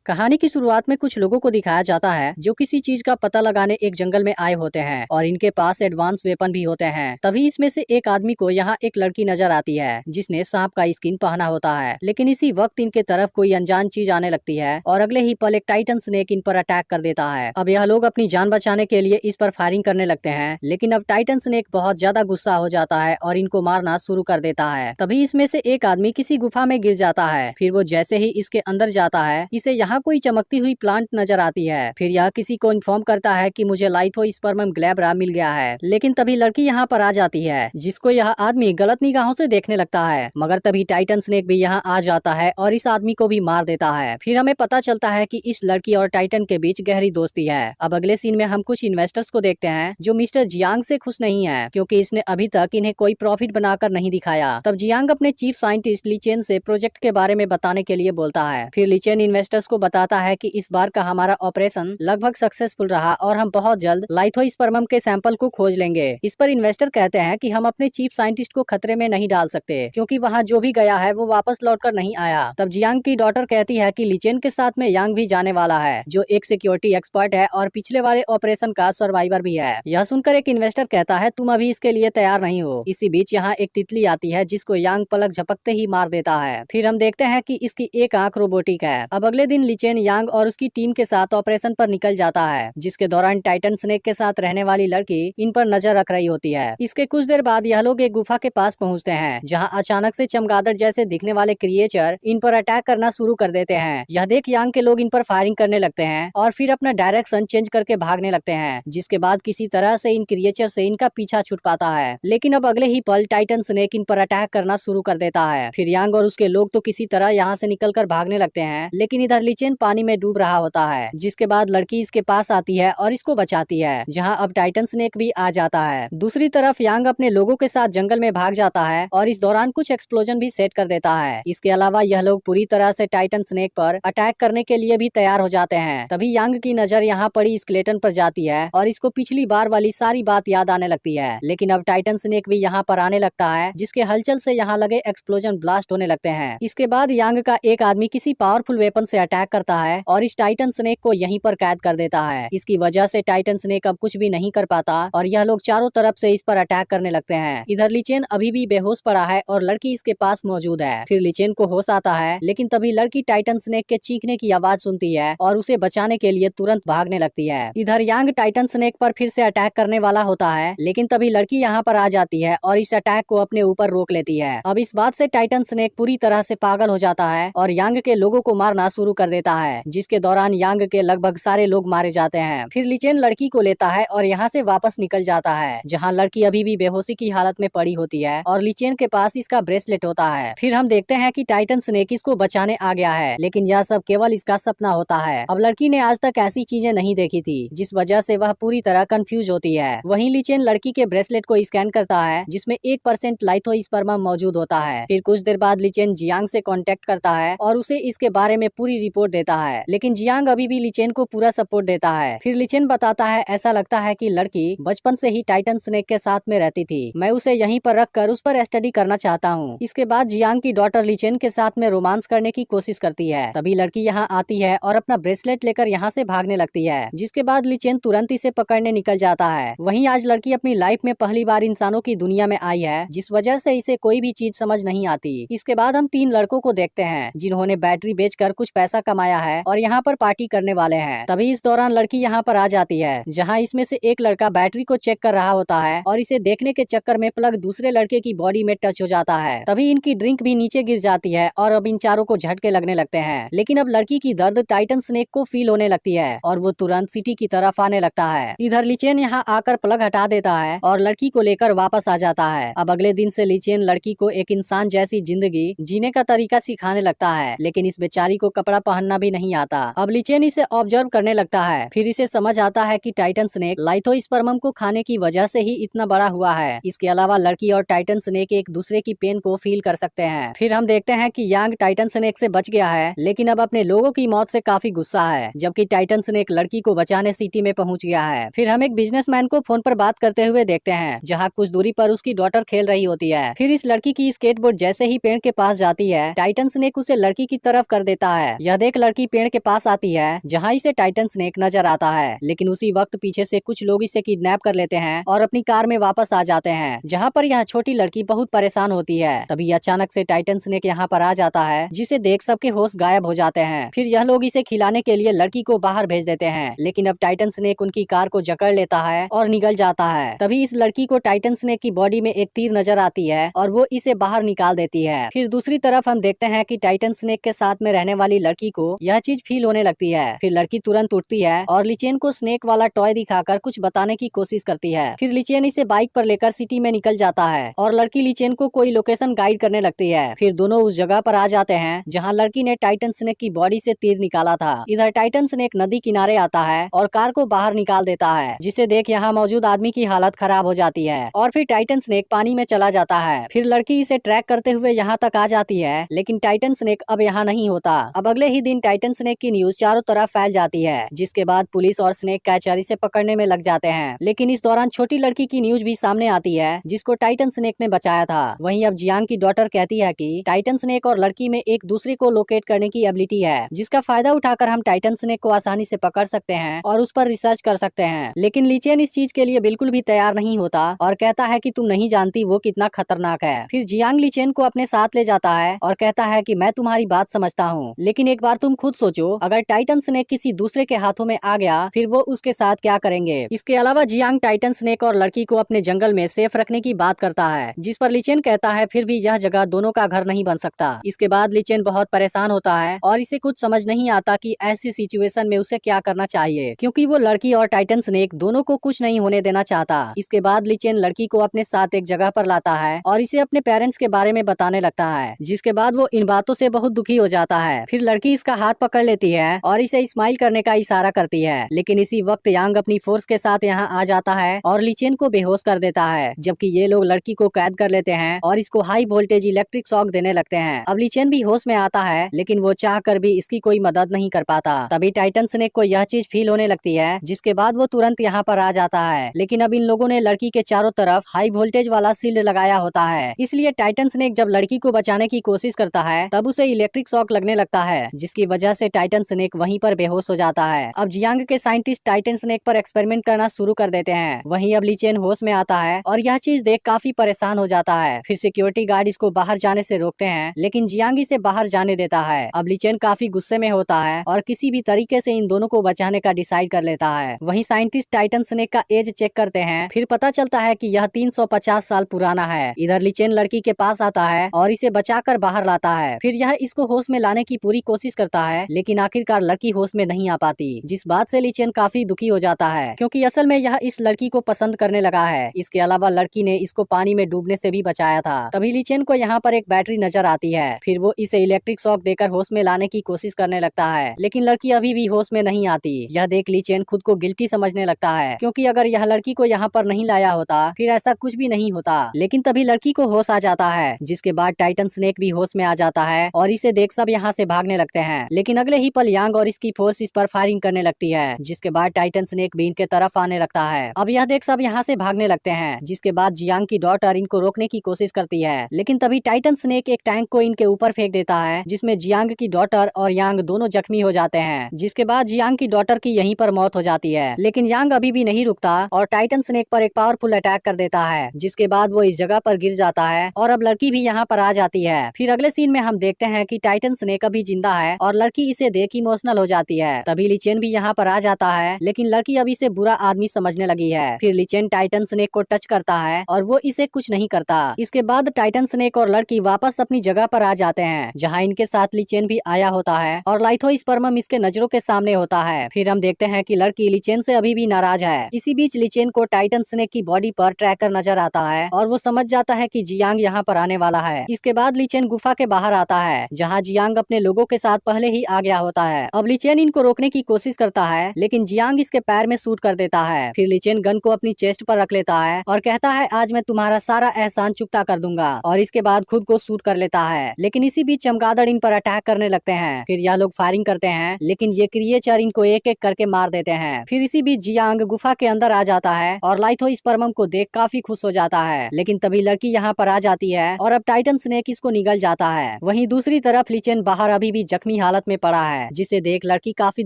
कहानी की शुरुआत में कुछ लोगों को दिखाया जाता है जो किसी चीज का पता लगाने एक जंगल में आए होते हैं और इनके पास एडवांस वेपन भी होते हैं। तभी इसमें से एक आदमी को यहाँ एक लड़की नजर आती है जिसने सांप का स्किन पहना होता है। लेकिन इसी वक्त इनके तरफ कोई अनजान चीज आने लगती है और अगले ही पल एक टाइटन स्नेक इन पर अटैक कर देता है। अब यह लोग अपनी जान बचाने के लिए इस पर फायरिंग करने लगते हैं, लेकिन अब टाइटन स्नेक बहुत ज्यादा गुस्सा हो जाता है और इनको मारना शुरू कर देता है। तभी इसमें से एक आदमी किसी गुफा में गिर जाता है। फिर वो जैसे ही इसके अंदर जाता है इसे यहाँ कोई चमकती हुई प्लांट नजर आती है। फिर यह किसी को इन्फॉर्म करता है कि मुझे लाइथोस्पर्मम ग्लैब्रा मिल गया है। लेकिन तभी लड़की यहाँ पर आ जाती है जिसको यह आदमी गलत निगाहों से देखने लगता है। मगर तभी टाइटन स्नेक भी यहाँ आ जाता है और इस आदमी को भी मार देता है। फिर हमें पता चलता है कि इस लड़की और टाइटन के बीच गहरी दोस्ती है। अब अगले सीन में हम कुछ इन्वेस्टर्स को देखते हैं जो मिस्टर जियांग से खुश नहीं है क्योंकि इसने अभी तक इन्हें कोई प्रॉफिट बनाकर नहीं दिखाया। तब जियांग अपने चीफ साइंटिस्ट लीचेन से प्रोजेक्ट के बारे में बताने के लिए बोलता है। फिर लीचेन इन्वेस्टर्स को बताता है कि इस बार का हमारा ऑपरेशन लगभग सक्सेसफुल रहा और हम बहुत जल्द लाइथोस्पर्मम के सैंपल को खोज लेंगे। इस पर इन्वेस्टर कहते हैं कि हम अपने चीफ साइंटिस्ट को खतरे में नहीं डाल सकते क्योंकि वहाँ जो भी गया है वो वापस लौटकर नहीं आया। तब जियांग की डॉटर कहती है कि लीचेन के साथ में यांग भी जाने वाला है जो एक सिक्योरिटी एक्सपर्ट है और पिछले वाले ऑपरेशन का सर्वाइवर भी है। यह सुनकर एक इन्वेस्टर कहता है तुम अभी इसके लिए तैयार नहीं हो। इसी बीच यहाँ एक तितली आती है जिसको यांग पलक झपकते ही मार देता है। फिर हम देखते हैं कि इसकी एक आंख रोबोटिक है। अब अगले दिन लीचेन यांग और उसकी टीम के साथ ऑपरेशन पर निकल जाता है जिसके दौरान टाइटन स्नेक के साथ रहने वाली लड़की इन पर नजर रख रही होती है। इसके कुछ देर बाद यह लोग एक गुफा के पास पहुंचते हैं जहां अचानक से चमगादड़ जैसे दिखने वाले क्रिएचर इन पर अटैक करना शुरू कर देते हैं। यह देख यांग के लोग इन पर फायरिंग करने लगते हैं और फिर अपना डायरेक्शन चेंज करके भागने लगते हैं, जिसके बाद किसी तरह से इन क्रिएचर से इनका पीछा छूट पाता है। लेकिन अब अगले ही पल टाइटन स्नेक इन पर अटैक करना शुरू कर देता है। फिर यांग और उसके लोग तो किसी तरह यहाँ से निकलकर भागने लगते हैं, लेकिन इधर लीचेन पानी में डूब रहा होता है। जिसके बाद लड़की इसके पास आती है और इसको बचाती है, जहां अब टाइटन स्नेक भी आ जाता है। दूसरी तरफ यांग अपने लोगों के साथ जंगल में भाग जाता है और इस दौरान कुछ एक्सप्लोजन भी सेट कर देता है। इसके अलावा यह लोग पूरी तरह से टाइटन स्नेक पर अटैक करने के लिए भी तैयार हो जाते हैं। तभी यांग की नजर यहाँ पड़ी स्केलेटन पर जाती है और इसको पिछली बार वाली सारी बात याद आने लगती है। लेकिन अब टाइटन स्नेक भी यहाँ पर आने लगता है जिसके हलचल से यहाँ लगे एक्सप्लोजन ब्लास्ट होने लगते हैं। इसके बाद यांग का एक आदमी किसी पावरफुल वेपन से अटैक करता है और इस टाइटन स्नेक को यहीं पर कैद कर देता है। इसकी वजह से टाइटन स्नेक अब कुछ भी नहीं कर पाता और यह लोग चारों तरफ से इस पर अटैक करने लगते हैं। इधर लीचेन अभी भी बेहोश पड़ा है और लड़की इसके पास मौजूद है। फिर लीचेन को होश आता है, लेकिन तभी लड़की टाइटन स्नेक के चीखने की आवाज सुनती है और उसे बचाने के लिए तुरंत भागने लगती है। इधर यांग टाइटन स्नेक पर फिर से अटैक करने वाला होता है, लेकिन तभी लड़की यहाँ पर आ जाती है और इस अटैक को अपने ऊपर रोक लेती है। अब इस बात से टाइटन स्नेक पूरी तरह से पागल हो जाता है और यांग के लोगों को मारना शुरू कर देता है, जिसके दौरान यांग के लगभग सारे लोग मारे जाते हैं। फिर लीचेन लड़की को लेता है और यहाँ से वापस निकल जाता है, जहाँ लड़की अभी भी बेहोशी की हालत में पड़ी होती है और लीचेन के पास इसका ब्रेसलेट होता है। फिर हम देखते हैं कि टाइटन स्नेक इसको बचाने आ गया है, लेकिन यह सब केवल इसका सपना होता है। अब लड़की ने आज तक ऐसी चीजें नहीं देखी थी, जिस वजह से वह पूरी तरह कंफ्यूज होती है। वहीं लीचेन लड़की के ब्रेसलेट को स्कैन करता है जिसमें 1% लाइथोस्पर्मम मौजूद होता है। फिर कुछ देर बाद लीचेन जियांग से कांटेक्ट करता है और उसे इसके बारे में पूरी रिपोर्ट देता है, लेकिन जियांग अभी भी लीचेन को पूरा सपोर्ट देता है। फिर लीचेन बताता है ऐसा लगता है कि लड़की बचपन से ही टाइटन स्नेक के साथ में रहती थी, मैं उसे यहीं पर रखकर उस पर स्टडी करना चाहता हूँ। इसके बाद जियांग की डॉटर लीचेन के साथ में रोमांस करने की कोशिश करती है। तभी लड़की यहाँ आती है और अपना ब्रेसलेट लेकर यहाँ से भागने लगती है, जिसके बाद लीचेन तुरंत इसे पकड़ने निकल जाता है। वहीं आज लड़की अपनी लाइफ में पहली बार इंसानों की दुनिया में आई है, जिस वजह से इसे कोई भी चीज समझ नहीं आती। इसके बाद हम 3 लड़कों को देखते हैं जिन्होंने बैटरी बेचकर कुछ पैसा कमाया है और यहाँ पर पार्टी करने वाले हैं। तभी इस दौरान लड़की यहाँ पर आ जाती है, जहाँ इसमें से एक लड़का बैटरी को चेक कर रहा होता है और इसे देखने के चक्कर में प्लग दूसरे लड़के की बॉडी में टच हो जाता है। तभी इनकी ड्रिंक भी नीचे गिर जाती है और अब इन चारों को झटके लगने लगते हैं। लेकिन अब लड़की की दर्द टाइटन स्नेक को फील होने लगती है और वो तुरंत सिटी की तरफ आने लगता है। इधर लीचेन यहाँ आकर प्लग हटा देता है और लड़की को लेकर वापस आ जाता है। अब अगले दिन से लीचेन लड़की को एक इंसान जैसी जिंदगी जीने का तरीका सिखाने लगता है, लेकिन इस बेचारी को कपड़ा पहनना भी नहीं आता। अब लीचेन इसे ऑब्जर्व करने लगता है। फिर इसे समझ आता है कि टाइटन स्नेक लाइथोस्पर्मम को खाने की वजह से ही इतना बड़ा हुआ है। इसके अलावा लड़की और टाइटन स्नेक एक दूसरे की पेन को फील कर सकते हैं। फिर हम देखते हैं कि यांग टाइटन स्नेक से बच गया है, लेकिन अब अपने लोगों की मौत से काफी गुस्सा है, जबकि टाइटन स्नेक लड़की को बचाने सिटी में पहुंच गया है। फिर हम एक बिजनेसमैन को फोन पर बात करते हुए देखते हैं, जहाँ कुछ दूरी पर उसकी डॉटर खेल रही होती है। फिर इस लड़की की स्केटबोर्ड जैसे ही पेड़ के पास जाती है, टाइटन स्नेक उसे लड़की की तरफ कर देता है। यह देख एक लड़की पेड़ के पास आती है जहाँ इसे टाइटन स्नेक नजर आता है, लेकिन उसी वक्त पीछे से कुछ लोग इसे किडनैप कर लेते हैं और अपनी कार में वापस आ जाते हैं, जहाँ पर यह छोटी लड़की बहुत परेशान होती है। तभी अचानक से टाइटन स्नेक यहाँ पर आ जाता है, जिसे देख सबके होश गायब हो जाते हैं। फिर यह लोग इसे खिलाने के लिए लड़की को बाहर भेज देते हैं, लेकिन अब टाइटन स्नेक उनकी कार को जकड़ लेता है और निकल जाता है। तभी इस लड़की को टाइटन स्नेक की बॉडी में एक तीर नजर आती है और वो इसे बाहर निकाल देती है। फिर दूसरी तरफ हम देखते हैं कि टाइटन स्नेक के साथ में रहने वाली लड़की को यह चीज फील होने लगती है। फिर लड़की तुरंत उठती है और लिचेन को स्नेक वाला टॉय दिखाकर कुछ बताने की कोशिश करती है। फिर लिचेन इसे बाइक पर लेकर सिटी में निकल जाता है और लड़की लिचेन को कोई लोकेशन गाइड करने लगती है। फिर दोनों उस जगह पर आ जाते हैं जहाँ लड़की ने टाइटन स्नेक की बॉडी से तीर निकाला था। इधर टाइटन स्नेक नदी किनारे आता है और कार को बाहर निकाल देता है, जिसे देख यहाँ मौजूद आदमी की हालत खराब हो जाती है और फिर टाइटन स्नेक पानी में चला जाता है। फिर लड़की इसे ट्रैक करते हुए यहाँ तक आ जाती है, लेकिन टाइटन स्नेक अब यहाँ नहीं होता। अब अगले ही दिन टाइटन स्नेक की न्यूज चारों तरफ फैल जाती है, जिसके बाद पुलिस और स्नेक कैचर इसे पकड़ने में लग जाते हैं। लेकिन इस दौरान छोटी लड़की की न्यूज भी सामने आती है, जिसको टाइटन स्नेक ने बचाया था। वहीं अब जियांग की डॉटर कहती है कि टाइटन स्नेक और लड़की में एक दूसरे को लोकेट करने की एबिलिटी है, जिसका फायदा उठाकर हम टाइटन स्नेक को आसानी से पकड़ सकते हैं और उस पर रिसर्च कर सकते हैं। लेकिन लिचेन इस चीज के लिए बिल्कुल भी तैयार नहीं होता और कहता है कि तुम नहीं जानती वो कितना खतरनाक है। फिर जियांग लिचेन को अपने साथ ले जाता है और कहता है कि मैं तुम्हारी बात समझता हूँ, लेकिन एक बार तुम खुद सोचो, अगर टाइटन स्नेक किसी दूसरे के हाथों में आ गया फिर वो उसके साथ क्या करेंगे। इसके अलावा जियांग टाइटन स्नेक और लड़की को अपने जंगल में सेफ रखने की बात करता है, जिस पर लिचेन कहता है फिर भी यह जगह दोनों का घर नहीं बन सकता। इसके बाद लिचेन बहुत परेशान होता है और इसे कुछ समझ नहीं आता कि ऐसी सिचुएशन में उसे क्या करना चाहिए, क्योंकि वो लड़की और टाइटन स्नेक दोनों को कुछ नहीं होने देना चाहता। इसके बाद लिचेन लड़की को अपने साथ एक जगह पर लाता है और इसे अपने पेरेंट्स के बारे में बताने लगता है, जिसके बाद वो इन बातों से बहुत दुखी हो जाता है। फिर लड़की इसका हाथ पकड़ लेती है और इसे स्माइल करने का इशारा करती है, लेकिन इसी वक्त यांग अपनी फोर्स के साथ यहाँ आ जाता है और लिचेन को बेहोश कर देता है, जबकि ये लोग लड़की को कैद कर लेते हैं और इसको हाई वोल्टेज इलेक्ट्रिक शॉक देने लगते हैं। अब लिचेन भी होश में आता है, लेकिन वो चाह कर भी इसकी कोई मदद नहीं कर पाता। तभी टाइटन स्नेक को यह चीज फील होने लगती है, जिसके बाद वो तुरंत यहाँ पर आ जाता है। लेकिन अब इन लोगों ने लड़की के चारों तरफ हाई वोल्टेज वाला शील्ड लगाया होता है, इसलिए टाइटन स्नेक जब लड़की को बचाने की कोशिश करता है तब उसे इलेक्ट्रिक शॉक लगने लगता है, जिसकी वजह से टाइटन स्नेक वहीं पर बेहोश हो जाता है। अब जियांग के साइंटिस्ट टाइटन स्नेक पर एक्सपेरिमेंट करना शुरू कर देते हैं। वहीं अब लिचेन होश में आता है और यह चीज देख काफी परेशान हो जाता है। फिर सिक्योरिटी गार्ड इसको बाहर जाने से रोकते हैं, लेकिन जियांग इसे बाहर जाने देता है। अब लिचेन काफी गुस्से में होता है और किसी भी तरीके से इन दोनों को बचाने का डिसाइड कर लेता है। वहीं साइंटिस्ट टाइटन स्नेक का एज चेक करते हैं, फिर पता चलता है कि यह 350 साल पुराना है। इधर लिचेन लड़की के पास आता है और इसे बचाकर बाहर लाता है। फिर यह इसको होश में लाने की पूरी कोशिश करता है, लेकिन आखिरकार लड़की होश में नहीं आ पाती, जिस बात से लिचेन काफी दुखी हो जाता है, क्योंकि असल में यह इस लड़की को पसंद करने लगा है। इसके अलावा लड़की ने इसको पानी में डूबने से भी बचाया था। तभी लिचेन को यहाँ पर एक बैटरी नजर आती है। फिर वो इसे इलेक्ट्रिक शॉक देकर होश में लाने की कोशिश करने लगता है, लेकिन लड़की अभी भी होश में नहीं आती। यह देख लिचेन खुद को गिल्टी समझने लगता है, क्योंकि अगर यह लड़की को यहाँ पर नहीं लाया होता फिर ऐसा कुछ भी नहीं होता। लेकिन तभी लड़की को होश आ जाता है, जिसके बाद टाइटन स्नेक भी होश में आ जाता है और इसे देख सब यहाँ से भागने लगते हैं। लेकिन अगले ही पल यांग और इसकी फोर्स इस पर फायरिंग करने लगती है, जिसके बाद टाइटन स्नेक भी इनके तरफ आने लगता है। अब यह देख सब यहाँ से भागने लगते हैं, जिसके बाद जियांग की डॉटर इनको रोकने की कोशिश करती है, लेकिन तभी टाइटन स्नेक एक टैंक को इनके ऊपर फेंक देता है, जिसमें जियांग की डॉटर और यांग दोनों जख्मी हो जाते हैं। जिसके बाद जियांग की डॉटर की यहीं पर मौत हो जाती है। लेकिन यांग अभी भी नहीं रुकता और टाइटन स्नेक पर एक पावरफुल अटैक कर देता है, जिसके बाद वो इस जगह पर गिर जाता है और अब लड़की भी यहाँ पर आ जाती है। फिर अगले सीन में हम देखते हैं कि टाइटन स्नेक अभी जिंदा है और लड़की इसे देख इमोशनल हो जाती है। तभी लिचेन भी यहाँ पर आ जाता है, लेकिन लड़की अभी से बुरा आदमी समझने लगी है। फिर लिचेन टाइटन स्नेक को टच करता है और वो इसे कुछ नहीं करता। इसके बाद टाइटन स्नेक और लड़की वापस अपनी जगह पर आ जाते हैं, जहाँ इनके साथ लिचेन भी आया होता है और लाइथोस्पर्मम इसके नजरों के सामने होता है। फिर हम देखते हैं कि लड़की लिचेन से अभी भी नाराज है। इसी बीच लिचेन को टाइटन स्नेक की बॉडी पर ट्रैकर नजर आता है और वो समझ जाता है कि जियांग यहाँ पर आने वाला है। इसके बाद लिचेन गुफा के बाहर आता है, जहाँ जियांग अपने लोगों के साथ पहले ही आ गया होता है। अब लिचेन इनको रोकने की कोशिश करता है, लेकिन जियांग इसके पैर में शूट कर देता है। फिर लिचेन गन को अपनी चेस्ट पर रख लेता है और कहता है आज मैं तुम्हारा सारा एहसान चुकता कर दूंगा, और इसके बाद खुद को शूट कर लेता है। लेकिन इसी बीच चमगादड़ इन पर अटैक करने लगते हैं। फिर यह लोग फायरिंग करते हैं, लेकिन ये क्रिएचर इनको एक एक करके मार देते हैं। फिर इसी बीच जियांग गुफा के अंदर आ जाता है और लाइथोस्पर्मम को देख काफी खुश हो जाता है। लेकिन तभी लड़की यहाँ पर आ जाती है और अब टाइटन स्नेक इसको निगल जाता है। वहीं दूसरी तरफ लिचेन बाहर अभी भी जख्मी हालत में पड़ा है, जिसे देख लड़की काफी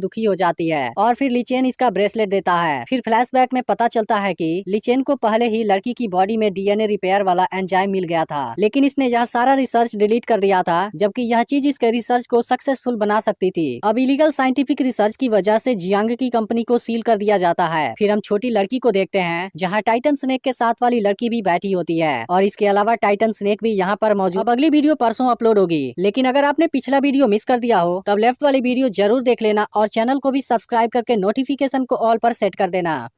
दुखी हो जाती है और फिर ली चेन इसका ब्रेसलेट देता है। फिर फ्लैशबैक में पता चलता है कि ली चेन को पहले ही लड़की की बॉडी में डीएनए रिपेयर वाला एंजाइम मिल गया था, लेकिन इसने यह सारा रिसर्च डिलीट कर दिया था, जबकि यह चीज इसके रिसर्च को सक्सेसफुल बना सकती थी। अब इलीगल साइंटिफिक रिसर्च की वजह से जियांग की कंपनी को सील कर दिया जाता है। फिर हम छोटी लड़की को देखते हैं जहाँ टाइटन स्नेक के साथ वाली लड़की भी बैठी होती है और इसके अलावा टाइटन स्नेक भी यहाँ पर मौजूद। अब अगली वीडियो परसों अपलोड होगी, लेकिन अगर आपने पिछला वीडियो मिस कर दिया हो तब लेफ्ट वाली वीडियो जरूर देख लेना और चैनल को भी सब्सक्राइब करके नोटिफिकेशन को ऑल पर सेट कर देना।